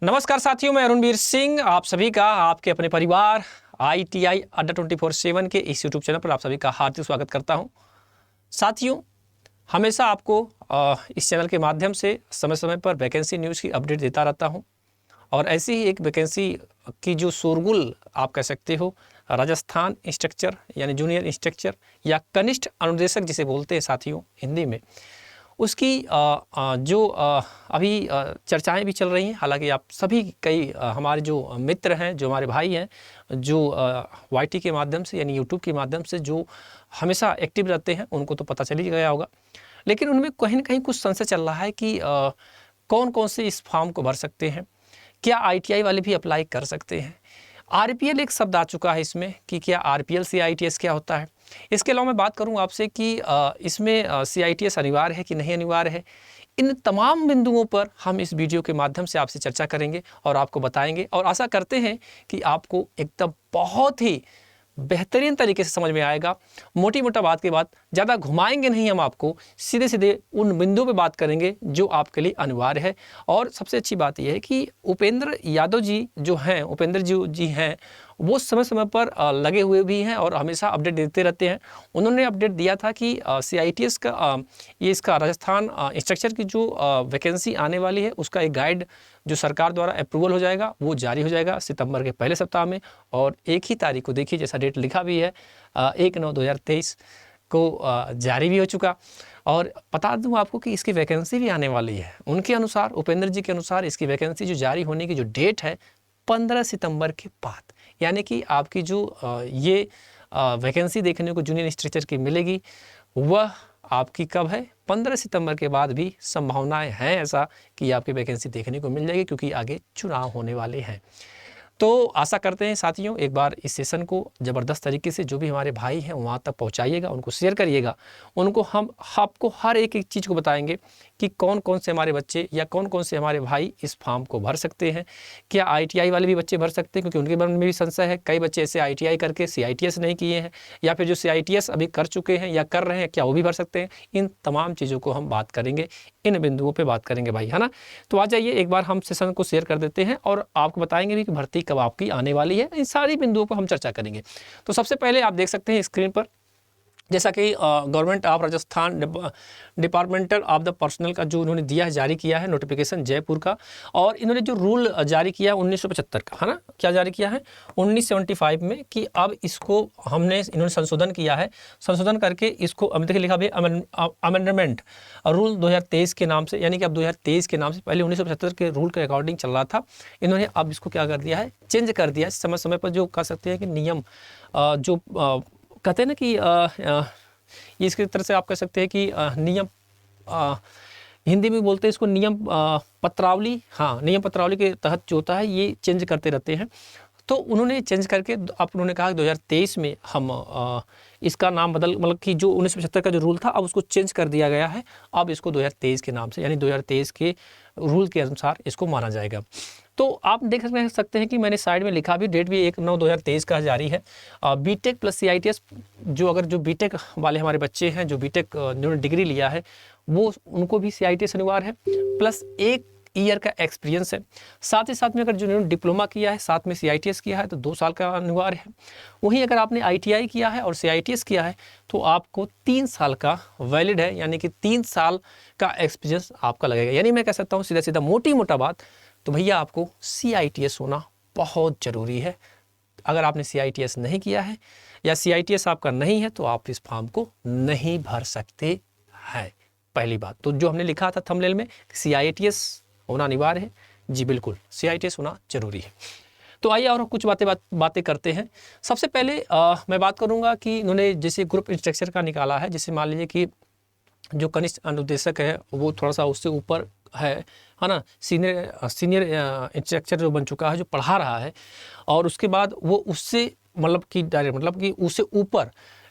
नमस्कार साथियों, मैं अरुणवीर सिंह आप सभी का आपके अपने परिवार ITI अड्डा 24/7 के इस यूट्यूब चैनल पर आप सभी का हार्दिक स्वागत करता हूं। साथियों, हमेशा आपको इस चैनल के माध्यम से समय समय पर वैकेंसी न्यूज़ की अपडेट देता रहता हूं और ऐसी ही एक वैकेंसी की जो शोरगुल आप कह सकते हो, राजस्थान इंस्ट्रक्चर यानी जूनियर इंस्ट्रक्चर या कनिष्ठ अनुदेशक जिसे बोलते हैं साथियों हिंदी में, उसकी जो अभी चर्चाएं भी चल रही हैं। हालांकि आप सभी कई हमारे जो मित्र हैं, जो हमारे भाई हैं, जो YT के माध्यम से यानी यूट्यूब के माध्यम से जो हमेशा एक्टिव रहते हैं, उनको तो पता चल ही गया होगा। लेकिन उनमें कहीं ना कहीं कुछ संशय चल रहा है कि कौन कौन से इस फॉर्म को भर सकते हैं, क्या ITI वाले भी अप्लाई कर सकते हैं। RPL एक शब्द आ चुका है इसमें कि क्या RPL CITS क्या होता है। इसके अलावा मैं बात करूं आपसे कि इसमें CITS अनिवार्य है कि नहीं अनिवार्य है। इन तमाम बिंदुओं पर हम इस वीडियो के माध्यम से आपसे चर्चा करेंगे और आपको बताएंगे और आशा करते हैं कि आपको एकदम बहुत ही बेहतरीन तरीके से समझ में आएगा। मोटी मोटा बात के बाद ज़्यादा घुमाएंगे नहीं, हम आपको सीधे सीधे उन बिंदुओं पे बात करेंगे जो आपके लिए अनिवार्य है। और सबसे अच्छी बात यह है कि उपेंद्र यादव जी जो हैं, उपेंद्र जी हैं, वो समय समय पर लगे हुए भी हैं और हमेशा अपडेट देते रहते हैं। उन्होंने अपडेट दिया था कि CITS का ये इसका राजस्थान इंस्ट्रक्चर की जो वैकेंसी आने वाली है, उसका एक गाइड जो सरकार द्वारा अप्रूवल हो जाएगा, वो जारी हो जाएगा सितंबर के पहले सप्ताह में। और एक ही तारीख को देखिए, जैसा डेट लिखा भी है 1/9/2023 को जारी भी हो चुका। और बता दूं आपको कि इसकी वैकेंसी भी आने वाली है। उनके अनुसार, उपेंद्र जी के अनुसार, इसकी वैकेंसी जो जारी होने की जो डेट है 15 सितंबर के बाद, यानी कि आपकी जो ये वैकेंसी देखने को जूनियर इंस्ट्रक्चर की मिलेगी, वह आपकी कब है? 15 सितंबर के बाद भी संभावनाएं हैं ऐसा कि आपकी वैकेंसी देखने को मिल जाएगी, क्योंकि आगे चुनाव होने वाले हैं। तो आशा करते हैं साथियों, एक बार इस सेशन को ज़बरदस्त तरीके से जो भी हमारे भाई हैं वहाँ तक पहुँचाइएगा, उनको शेयर करिएगा। उनको हम आपको हर एक एक चीज़ को बताएंगे कि कौन कौन से हमारे बच्चे या कौन कौन से हमारे भाई इस फॉर्म को भर सकते हैं। क्या ITI वाले भी बच्चे भर सकते हैं, क्योंकि उनके मन में भी संशय है। कई बच्चे ऐसे ITI करके CITS नहीं किए हैं, या फिर जो CITS अभी कर चुके हैं या कर रहे हैं, क्या वो भी भर सकते हैं। इन तमाम चीज़ों को हम बात करेंगे, इन बिंदुओं पर बात करेंगे भाई, है ना। तो आ जाइए, एक बार हम सेशन को शेयर कर देते हैं और आपको बताएंगे भी कि भर्ती कब आपकी आने वाली है। इन सारी बिंदुओं पर हम चर्चा करेंगे। तो सबसे पहले आप देख सकते हैं स्क्रीन पर, जैसा कि government of Rajasthan departmental of the personal का जो उन्होंने दिया है, जारी किया है नोटिफिकेशन जयपुर का। और इन्होंने जो रूल जारी किया है 1975 का, है ना, क्या जारी किया है 1975 में, कि अब इसको इन्होंने संशोधन किया है। संशोधन करके इसको अभी तक लिखा भी अमेंडमेंट रूल 2023 के नाम से, यानी कि अब 2023 के नाम से, पहले 1975 के रूल के अकॉर्डिंग चल रहा था। इन्होंने अब इसको क्या कर दिया है, चेंज कर दिया है। समय समय पर जो कह सकते हैं कि नियम जो कहते हैं ना कि ये इसकी तरह से आप कह सकते हैं कि नियम, हिंदी में बोलते हैं इसको नियम पत्रावली। हाँ, नियम पत्रावली के तहत जो होता है ये चेंज करते रहते हैं। तो उन्होंने चेंज करके अब उन्होंने कहा कि 2023 में हम इसका नाम बदल, मतलब कि जो 1975 का जो रूल था अब उसको चेंज कर दिया गया है। अब इसको 2023 के नाम से, यानी 2023 के रूल के अनुसार इसको माना जाएगा। तो आप देख सकते हैं कि मैंने साइड में लिखा भी, डेट भी 1/9/2023 का जारी है। BTech प्लस CITS, जो अगर जो BTech वाले हमारे बच्चे हैं, जो BTech जिन्होंने डिग्री लिया है, वो उनको भी CITS अनिवार्य है, प्लस 1 ईयर का एक्सपीरियंस है। साथ ही साथ में अगर जिन्होंने डिप्लोमा किया है, साथ में CITS किया है, तो 2 साल का अनिवार्य है। वहीं अगर आपने ITI किया है और CITS किया है, तो आपको 3 साल का वैलिड है, यानी कि 3 साल का एक्सपीरियंस आपका लगेगा। यानी मैं कह सकता हूँ सीधा सीधा मोटी मोटा बात, तो भैया आपको CITS होना बहुत ज़रूरी है। अगर आपने CITS नहीं किया है या CITS आपका नहीं है, तो आप इस फॉर्म को नहीं भर सकते हैं। पहली बात तो जो हमने लिखा था थंबनेल में, CITS होना अनिवार्य है। जी बिल्कुल, CITS होना जरूरी है। तो आइए और कुछ बातें करते हैं। सबसे पहले मैं बात करूंगा कि इन्होंने जैसे ग्रुप इंस्ट्रक्चर का निकाला है, जैसे मान लीजिए कि जो कनिष्ठ अनुदेशक है वो थोड़ा सा उससे ऊपर है ना, सीनियर इंस्ट्रक्चर जो बन चुका है, जो पढ़ा रहा है, और उसके बाद वो उससे मतलब कि डायरेक्ट, मतलब कि उससे ऊपर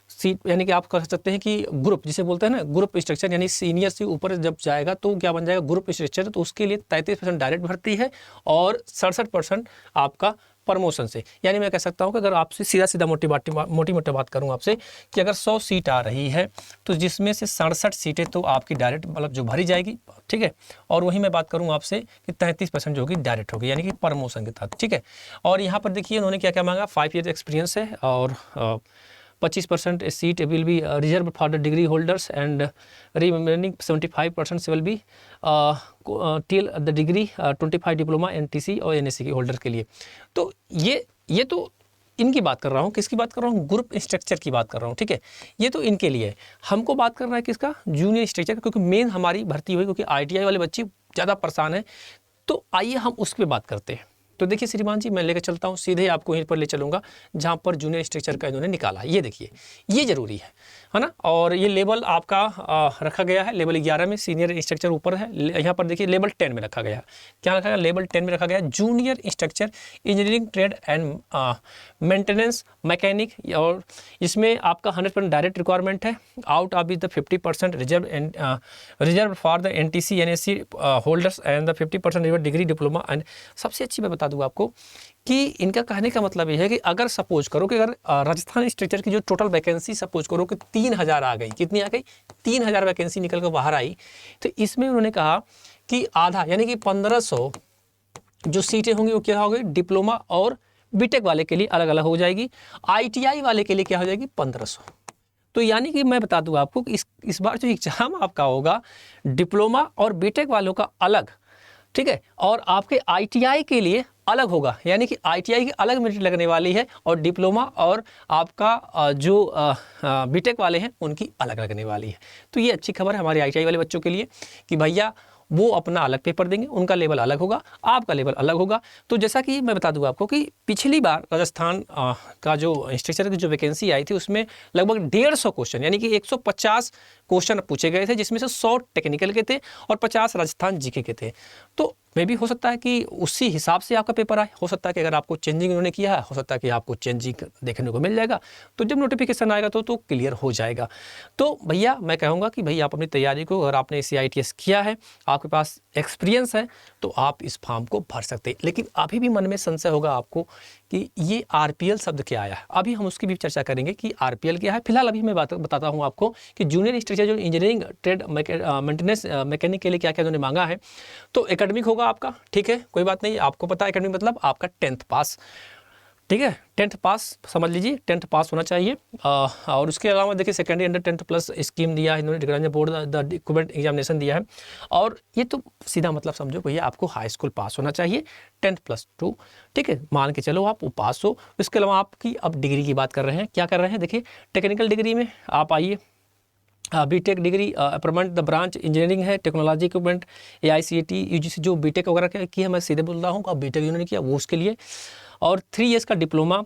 सीट, यानी कि आप कह सकते हैं कि ग्रुप जिसे बोलते हैं ना, ग्रुप इंस्ट्रक्चर, यानी सीनियर से ऊपर जब जाएगा तो क्या बन जाएगा, ग्रुप इंस्ट्रक्चर। तो उसके लिए 33% डायरेक्ट भर्ती है और 67% आपका प्रमोशन से। यानी मैं कह सकता हूँ कि अगर आपसे सीधा मोटी मोटी बात करूँ आपसे कि अगर 100 सीट आ रही है तो जिसमें से 67 सीटें तो आपकी डायरेक्ट मतलब जो भरी जाएगी, ठीक है, और वहीं मैं बात करूँ आपसे कि 33% जो होगी डायरेक्ट होगी, यानी कि प्रमोशन के तहत, ठीक है। और यहाँ पर देखिए उन्होंने क्या क्या मांगा, 5 ईयर एक्सपीरियंस है और 25% seat will be reserve for the degree holders and remaining 75% will be till the degree 25 diploma NTC और NSC के होल्डर के लिए। तो ये तो इनकी बात कर रहा हूँ, किसकी बात कर रहा हूँ, ग्रुप स्ट्रक्चर की बात कर रहा हूँ, ठीक है। ये तो इनके लिए है। हमको बात करना है किसका, जूनियर स्ट्रक्चर, क्योंकि मेन हमारी भर्ती हुई, क्योंकि ITI वाले बच्चे ज़्यादा परेशान हैं। तो आइए हम उस पर बात करते हैं। तो देखिए श्रीमान जी, मैं लेकर चलता हूँ सीधे, आपको यहीं पर ले चलूँगा जहाँ पर जूनियर स्ट्रक्चर का इन्होंने निकाला। ये देखिए, ये ज़रूरी है ना। और ये लेवल आपका रखा गया है, लेवल 11 में सीनियर स्ट्रक्चर ऊपर है। यहाँ पर देखिए लेवल 10 में रखा गया है। क्या रखा गया, लेवल 10 में रखा गया junior structure engineering trade and maintenance mechanic. और इसमें आपका 100% डायरेक्ट रिक्वायरमेंट है। Out of the 50% reserve for the NTC NSC holders and the 50% reserve degree diploma. And सबसे अच्छी मैं बता दूँ आपको कि इनका कहने का मतलब ये है कि अगर सपोज करो कि अगर राजस्थान स्ट्रक्चर की जो टोटल वैकेंसी सपोज करो कि 3000 आ गई, कितनी आ गई, 3000 वैकेंसी निकल कर बाहर आई, तो इसमें उन्होंने कहा कि आधा यानी कि 1500 जो सीटें होंगी वो क्या होगी, डिप्लोमा और बीटेक वाले के लिए अलग अलग हो जाएगी, ITI वाले के लिए क्या हो जाएगी 1500। तो यानी कि मैं बता दूं आपको कि इस बार जो एग्जाम आपका होगा डिप्लोमा और बीटेक वालों का अलग, ठीक है, और आपके ITI के लिए अलग होगा। यानी कि ITI की अलग मेरिट लगने वाली है और डिप्लोमा और आपका जो बीटेक वाले हैं उनकी अलग लगने वाली है। तो ये अच्छी खबर है हमारे ITI वाले बच्चों के लिए कि भैया वो अपना अलग पेपर देंगे, उनका लेवल अलग होगा, आपका लेवल अलग होगा। तो जैसा कि मैं बता दूं आपको कि पिछली बार राजस्थान का जो स्ट्रक्चर की जो वैकेंसी आई थी उसमें लगभग 150 क्वेश्चन यानी कि 150 क्वेश्चन पूछे गए थे, जिसमें से 100 टेक्निकल के थे और 50 राजस्थान GK के थे। तो मे भी हो सकता है कि उसी हिसाब से आपका पेपर आए, हो सकता है कि अगर आपको चेंजिंग उन्होंने किया है, हो सकता है कि आपको चेंजिंग देखने को मिल जाएगा। तो जब नोटिफिकेशन आएगा तो क्लियर हो जाएगा। तो भैया मैं कहूँगा कि भैया आप अपनी तैयारी को, अगर आपने CITS किया है, आपके पास एक्सपीरियंस है, तो आप इस फॉर्म को भर सकते हैं। लेकिन अभी भी मन में संशय होगा आपको कि ये RPL शब्द क्या आया है। अभी हम उसकी भी चर्चा करेंगे कि RPL क्या है। फिलहाल अभी मैं बताता हूँ आपको कि जूनियर स्ट्रक्चर जो इंजीनियरिंग ट्रेड मेंटेनेंस मैकेनिक के लिए क्या क्या उन्होंने मांगा है। तो एकेडमिक होगा आपका, ठीक है, कोई बात नहीं, आपको पता है एकेडमिक मतलब आपका 10th पास, ठीक है, 10th पास समझ लीजिए, 10th पास होना चाहिए। और उसके अलावा देखिए secondary under 10th plus scheme दिया है इन्होंने, degree board the equivalent examination दिया है। और ये तो सीधा मतलब समझो भैया आपको हाई स्कूल पास होना चाहिए 10th+2, ठीक है, मान के चलो आप वो पास हो। इसके अलावा आपकी अब डिग्री की बात कर रहे हैं, क्या कर रहे हैं, देखिए टेक्निकल डिग्री में आप आइए, बीटेक डिग्री अप्रमेंट द ब्रांच इंजीनियरिंग है, टेक्नोलॉजी इक्विपमेंट AICTE UGC जो बीटेक वगैरह की है, मैं सीधे बोल रहा हूँ का बीटेक इन्होंने किया वो उसके लिए। और 3 इयर्स का डिप्लोमा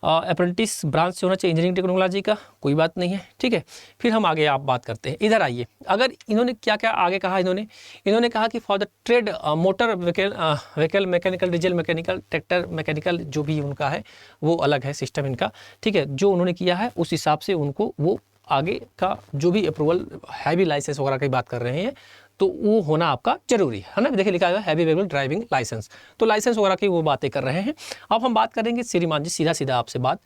अप्रेंटिस ब्रांच से होना चाहिए इंजीनियरिंग टेक्नोलॉजी का, कोई बात नहीं है, ठीक है। फिर हम आगे आप बात करते हैं, इधर आइए। अगर इन्होंने क्या क्या आगे कहा, इन्होंने कहा कि for the trade motor vehicle mechanical, diesel mechanical, tractor mechanical जो भी उनका है वो अलग है सिस्टम इनका, ठीक है। जो उन्होंने किया है उस हिसाब से उनको वो आगे का जो भी अप्रूवल, हैवी लाइसेंस वगैरह की बात कर रहे हैं तो वो होना आपका जरूरी है ना। देखिए लिखा है हैवी वेहिकल ड्राइविंग लाइसेंस, तो लाइसेंस वगैरह की वो बातें कर रहे हैं। अब हम बात करेंगे श्रीमान जी, सीधा आपसे बात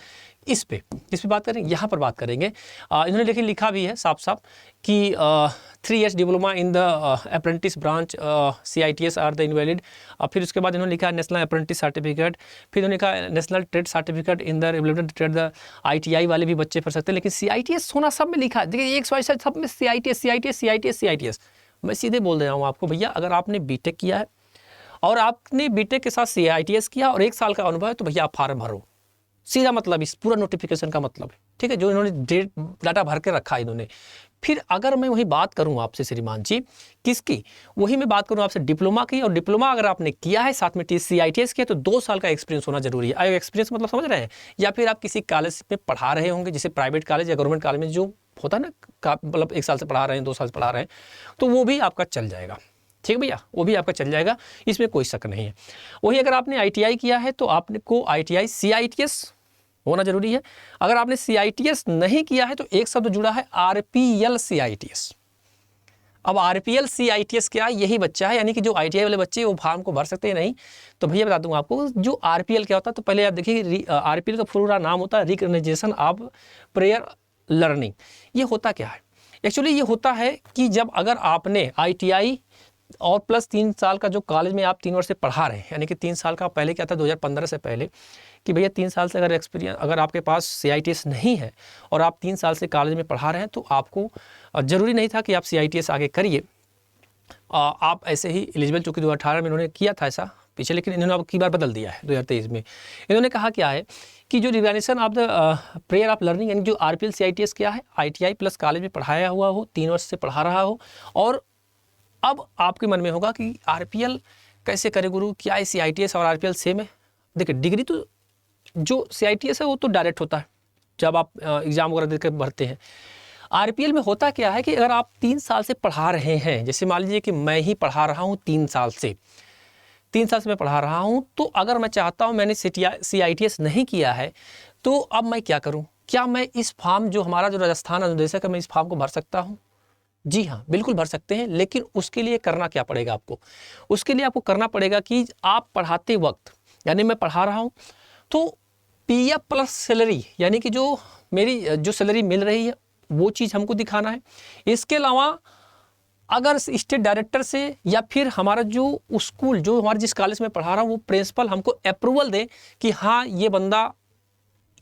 इस पे बात करेंगे, यहाँ पर बात करेंगे। इन्होंने लेकिन लिखा भी है साफ साफ कि 3 years diploma in the apprentice branch CITS are the invalid. फिर उसके बाद इन्होंने लिखा नेशनल अप्रेंटिस सर्टिफिकेट, फिर इन्होंने कहा national trade certificate in the related trade the ITI वाले भी बच्चे पढ़ सकते हैं। लेकिन CITS होना सब में लिखा है, देखिए एक सब में CITS। मैं सीधे बोल दे रहा हूँ आपको भैया, अगर आपने बीटेक किया है और आपने बीटेक के साथ CITS किया और 1 साल का अनुभव है तो भैया आप फार्म भरो, सीधा मतलब इस पूरा नोटिफिकेशन का मतलब है, ठीक है, जो इन्होंने डाटा भर के रखा है इन्होंने। फिर अगर मैं वही बात करूं आपसे श्रीमान जी, किसकी, वही मैं बात करूं आपसे डिप्लोमा की। और डिप्लोमा अगर आपने किया है साथ में CITS किया तो 2 साल का एक्सपीरियंस होना जरूरी है। एक्सपीरियंस मतलब समझ रहे हैं, या फिर आप किसी कॉलेज में पढ़ा रहे होंगे, जैसे प्राइवेट कॉलेज या गवर्नमेंट कॉलेज में जो होता है ना, मतलब 1 साल से पढ़ा रहे हैं, 2 साल से पढ़ा रहे हैं, तो वो भी आपका चल जाएगा, ठीक भैया, वो भी आपका चल जाएगा, इसमें कोई शक नहीं है। वही अगर आपने ITI किया है तो आपने को ITI CITS होना जरूरी है। अगर आपने CITS नहीं किया है तो एक शब्द जुड़ा है RPL CITS। अब RPL CITS क्या है, यही बच्चा है, यानी कि जो ITI वाले बच्चे वो फॉर्म को भर सकते हैं नहीं। तो भैया बता दूंगा आपको जो RPL क्या होता है। तो पहले आप देखिए RPL का पूरा नाम होता है रिकग्नाइजेशन ऑफ प्रेयर लर्निंग। ये होता क्या है एक्चुअली, ये होता है कि जब अगर आपने ITI और प्लस 3 साल का जो कॉलेज में आप 3 वर्ष से पढ़ा रहे हैं, यानी कि 3 साल का पहले क्या था 2015 से पहले कि भैया 3 साल से अगर एक्सपीरियंस, अगर आपके पास CITS नहीं है और आप 3 साल से कॉलेज में पढ़ा रहे हैं तो आपको ज़रूरी नहीं था कि आप CITS आगे करिए, आप ऐसे ही एलिजिबल, चूँकि 2018 में इन्होंने किया था ऐसा पीछे, लेकिन इन्होंने अब की बार बदल दिया है 2023 में। इन्होंने कहा क्या है कि जो recognition of the prayer of learning, यानी जो RPL CITS क्या है, ITI प्लस कॉलेज में पढ़ाया हुआ हो, 3 वर्ष से पढ़ा रहा हो। और अब आपके मन में होगा कि RPL कैसे करे गुरु, क्या है CITS और RPL सेम है? देखिए डिग्री तो जो CITS है वो तो डायरेक्ट होता है जब आप एग्ज़ाम वगैरह देकर भरते हैं। RPL में होता क्या है कि अगर आप 3 साल से पढ़ा रहे हैं, जैसे मान लीजिए कि मैं ही पढ़ा रहा हूँ 3 साल से मैं पढ़ा रहा हूँ, तो अगर मैं चाहता हूँ, मैंने CITS नहीं किया है, तो अब मैं क्या करूँ? क्या मैं इस फॉर्म जो हमारा जो राजस्थान अनुदेशक है, मैं इस फॉर्म को भर सकता हूँ? जी हाँ, बिल्कुल भर सकते हैं। लेकिन उसके लिए करना क्या पड़ेगा आपको? उसके लिए आपको करना पड़ेगा कि आप पढ़ाते वक्त, यानी मैं पढ़ा रहा हूँ तो PF प्लस सैलरी, यानी कि जो मेरी जो सैलरी मिल रही है वो चीज़ हमको दिखाना है। इसके अलावा अगर स्टेट डायरेक्टर से या फिर हमारा जो स्कूल, जो हमारे जिस कॉलेज में पढ़ा रहा हूँ, वो प्रिंसिपल हमको अप्रूवल दे कि हाँ ये बंदा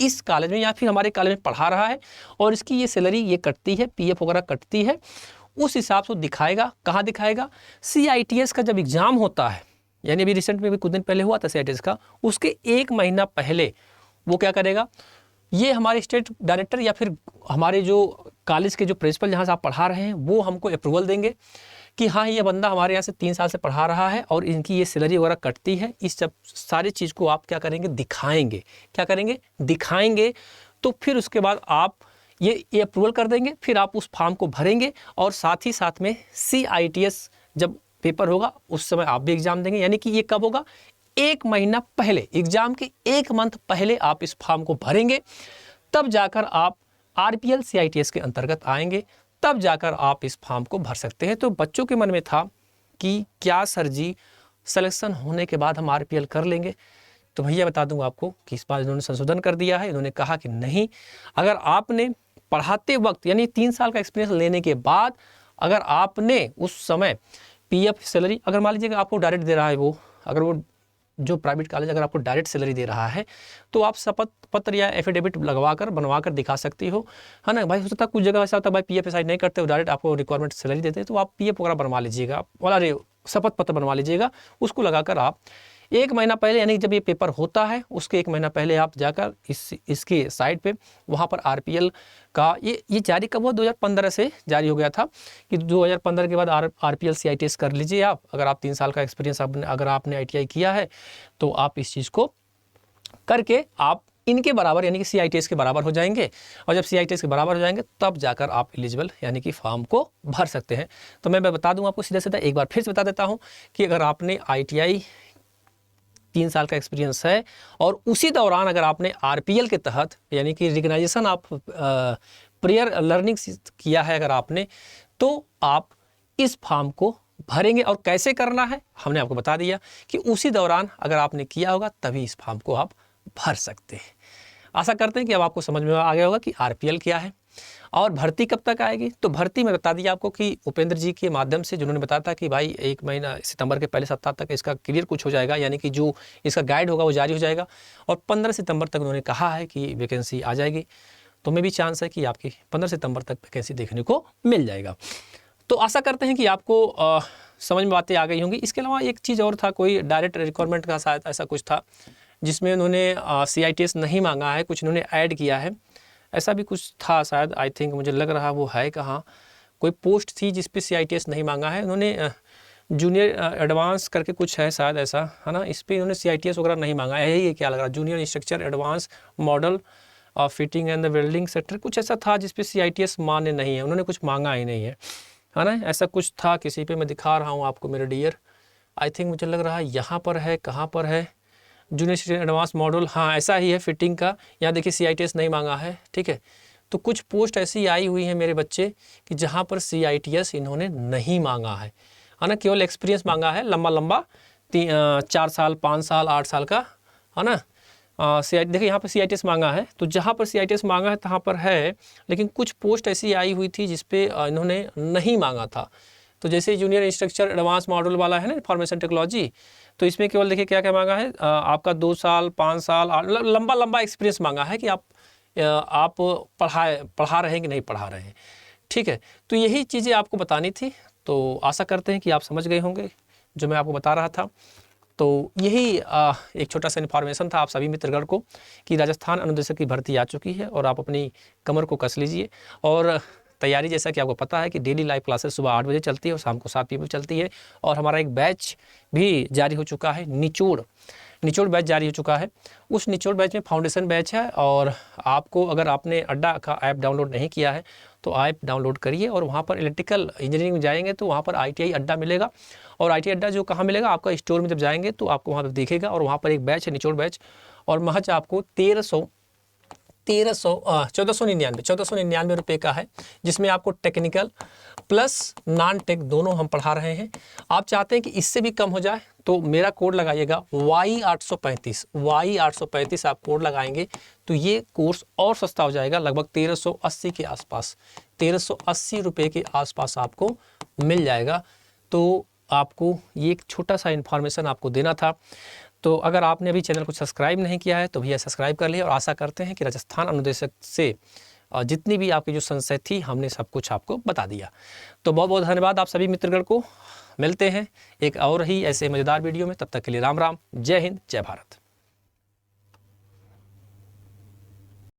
इस कॉलेज में या फिर हमारे कॉलेज में पढ़ा रहा है और इसकी ये सैलरी ये कटती है, PF वगैरह कटती है, उस हिसाब से दिखाएगा। कहाँ दिखाएगा? CITS का जब एग्ज़ाम होता है, यानी अभी रिसेंट में भी कुछ दिन पहले हुआ था CITS का, उसके 1 महीना पहले वो क्या करेगा, ये हमारे स्टेट डायरेक्टर या फिर हमारे जो कॉलेज के जो प्रिंसिपल जहाँ से आप पढ़ा रहे हैं वो हमको अप्रूवल देंगे कि हाँ ये बंदा हमारे यहाँ से 3 साल से पढ़ा रहा है और इनकी ये सैलरी वगैरह कटती है। इस सब सारी चीज़ को आप क्या करेंगे? दिखाएंगे। क्या करेंगे? दिखाएंगे। तो फिर उसके बाद आप ये अप्रूवल कर देंगे, फिर आप उस फॉर्म को भरेंगे और साथ ही साथ में CITS जब पेपर होगा उस समय आप भी एग्ज़ाम देंगे। यानी कि ये कब होगा? 1 महीना पहले, एग्ज़ाम के 1 मंथ पहले आप इस फॉर्म को भरेंगे, तब जाकर आप RPL CITS के अंतर्गत आएंगे, तब जाकर आप इस फॉर्म को भर सकते हैं। तो बच्चों के मन में था कि क्या सर जी सिलेक्शन होने के बाद हम RPL कर लेंगे? तो भैया बता दूंगा आपको कि इस बार इन्होंने संशोधन कर दिया है। इन्होंने कहा कि नहीं, अगर आपने पढ़ाते वक्त यानी 3 साल का एक्सपीरियंस लेने के बाद अगर आपने उस समय PF सैलरी, अगर मान लीजिएगा आपको डायरेक्ट दे रहा है वो, अगर वो जो प्राइवेट कॉलेज अगर आपको डायरेक्ट सैलरी दे रहा है तो आप शपथ पत्र या एफिडेविट लगवा कर बनवा कर दिखा सकती हो, है ना भाई। हो सकता है कुछ जगह ऐसा होता है भाई PF SI नहीं करते हो, डायरेक्ट आपको रिक्वायरमेंट सैलरी देते हैं, तो आप PF वगैरह बनवा लीजिएगा, अरे शपथ पत्र बनवा लीजिएगा, उसको लगाकर आप 1 महीना पहले, यानी जब ये पेपर होता है उसके 1 महीना पहले आप जाकर इसके साइट पे वहाँ पर RPL का ये जारी कब हुआ? 2015 से जारी हो गया था कि 2015 के बाद RPL CITS कर लीजिए आप। अगर आप 3 साल का एक्सपीरियंस अगर आपने ITI किया है तो आप इस चीज़ को करके आप इनके बराबर यानी कि CITS के बराबर हो जाएंगे, और जब CITS के बराबर हो जाएंगे तब जाकर आप एलिजिबल यानी कि फॉर्म को भर सकते हैं। तो मैं बता दूं आपको सीधा सीधा, एक बार फिर से बता देता हूं कि अगर आपने ITI 3 साल का एक्सपीरियंस है और उसी दौरान अगर आपने RPL के तहत यानी कि रिकग्नाइजेशन ऑफ प्रेयर लर्निंग किया है अगर आपने, तो आप इस फॉर्म को भरेंगे। और कैसे करना है हमने आपको बता दिया कि उसी दौरान अगर आपने किया होगा तभी इस फॉर्म को आप भर सकते हैं। आशा करते हैं कि अब आपको समझ में आ गया होगा कि RPL क्या है और भर्ती कब तक आएगी। तो भर्ती में बता दिया आपको कि उपेंद्र जी के माध्यम से, जिन्होंने बताया था कि भाई 1 महीना सितंबर के पहले सप्ताह तक इसका क्लियर कुछ हो जाएगा, यानी कि जो इसका गाइड होगा वो जारी हो जाएगा, और 15 सितंबर तक उन्होंने कहा है कि वैकेंसी आ जाएगी। तो मैं भी चांस है कि आपकी 15 सितंबर तक वैकेंसी देखने को मिल जाएगा। तो आशा करते हैं कि आपको समझ में बातें आ गई होंगी। इसके अलावा एक चीज़ और था, कोई डायरेक्ट रिक्वायरमेंट का शायद ऐसा कुछ था जिसमें उन्होंने CITS नहीं मांगा है, कुछ इन्होंने ऐड किया है, ऐसा भी कुछ था शायद। आई थिंक मुझे लग रहा वो है कहाँ, कोई पोस्ट थी जिस पे CITS नहीं मांगा है उन्होंने, जूनियर एडवांस करके कुछ है शायद ऐसा, है ना। इस पर इन्होंने CITS वगैरह नहीं मांगा है। यही क्या लग रहा, junior instructor advance model fitting and the welding sector, कुछ ऐसा था जिस पे CITS मान्य नहीं है, उन्होंने कुछ मांगा ही नहीं है ना। ऐसा कुछ था किसी पे, मैं दिखा रहा हूँ आपको मेरे डियर। आई थिंक मुझे लग रहा है यहाँ पर है, कहाँ पर है, जूनियर एडवांस मॉडल, हाँ ऐसा ही है फिटिंग का। यहाँ देखिए CITS नहीं मांगा है, ठीक है। तो कुछ पोस्ट ऐसी आई हुई हैं मेरे बच्चे कि जहाँ पर CITS इन्होंने नहीं मांगा है ना, केवल एक्सपीरियंस मांगा है लंबा लंबा 4 साल 5 साल 8 साल का, है ना। देखिए यहाँ पर CITS मांगा है, तो जहाँ पर CITS मांगा है तहाँ पर है, लेकिन कुछ पोस्ट ऐसी आई हुई थी जिसपे इन्होंने नहीं मांगा था। तो जैसे जूनियर इंस्ट्रक्चर एडवांस मॉड्यूल वाला है ना इंफॉर्मेशन टेक्नोलॉजी, तो इसमें केवल देखिए क्या क्या मांगा है, आपका 2 साल 5 साल लंबा लंबा एक्सपीरियंस मांगा है कि आप पढ़ा रहे हैं कि नहीं पढ़ा रहे हैं, ठीक है। तो यही चीज़ें आपको बतानी थी, तो आशा करते हैं कि आप समझ गए होंगे जो मैं आपको बता रहा था। तो यही एक छोटा सा इन्फॉर्मेशन था आप सभी मित्रगण को कि राजस्थान अनुदेशक की भर्ती आ चुकी है और आप अपनी कमर को कस लीजिए। और तैयारी जैसा कि आपको पता है कि डेली लाइव क्लासेस सुबह 8 बजे चलती है और शाम को 7 PM चलती है। और हमारा एक बैच भी जारी हो चुका है, निचोड़ बैच जारी हो चुका है। उस निचोड़ बैच में फाउंडेशन बैच है, और आपको अगर आपने अड्डा का ऐप डाउनलोड नहीं किया है तो ऐप डाउनलोड करिए और वहाँ पर इलेक्ट्रिकल इंजीनियरिंग में जाएंगे तो वहाँ पर ITI अड्डा मिलेगा। और ITI अड्डा जो कहाँ मिलेगा, आपका स्टोर में जब जाएंगे तो आपको वहाँ पर दिखेगा, और वहाँ पर एक बैच है निचोड़ बैच, और महज आपको 1499 रुपये का है, जिसमें आपको टेक्निकल प्लस नॉन टेक दोनों हम पढ़ा रहे हैं। आप चाहते हैं कि इससे भी कम हो जाए तो मेरा कोड लगाइएगा Y835 आप कोड लगाएंगे तो ये कोर्स और सस्ता हो जाएगा, लगभग 1380 के आसपास, 1380 रुपये के आसपास आपको मिल जाएगा। तो आपको ये एक छोटा सा इन्फॉर्मेशन आपको देना था। तो अगर आपने अभी चैनल को सब्सक्राइब नहीं किया है तो भैया सब्सक्राइब कर लिया, और आशा करते हैं कि राजस्थान अनुदेशक से जितनी भी आपकी जो संशय थी हमने सब कुछ आपको बता दिया। तो बहुत बहुत धन्यवाद आप सभी मित्रगण को। मिलते हैं एक और ही ऐसे मज़ेदार वीडियो में, तब तक के लिए राम राम, जय हिंद, जय भारत।